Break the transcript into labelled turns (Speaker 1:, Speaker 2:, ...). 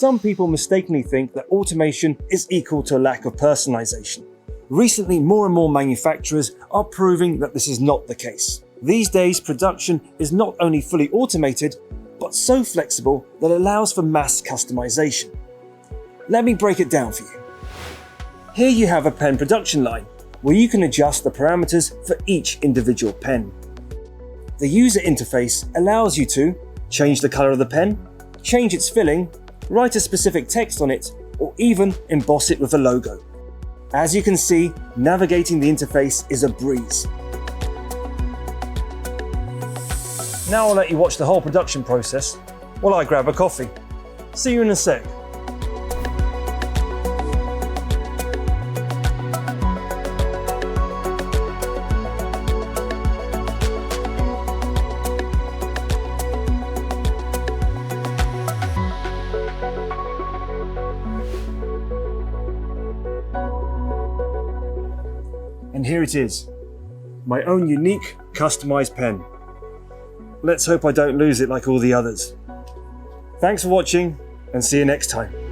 Speaker 1: Some people mistakenly think that automation is equal to a lack of personalization. Recently, more and more manufacturers are proving that this is not the case. These days, production is not only fully automated, but so flexible that it allows for mass customization. Let me break it down for you. Here you have a pen production line, where you can adjust the parameters for each individual pen. The user interface allows you to change the color of the pen, change its filling, write a specific text on it, or even emboss it with a logo. As you can see, navigating the interface is a breeze. Now I'll let you watch the whole production process while I grab a coffee. See you in a sec. And here it is, my own unique, customized pen. Let's hope I don't lose it like all the others. Thanks for watching, and see you next time.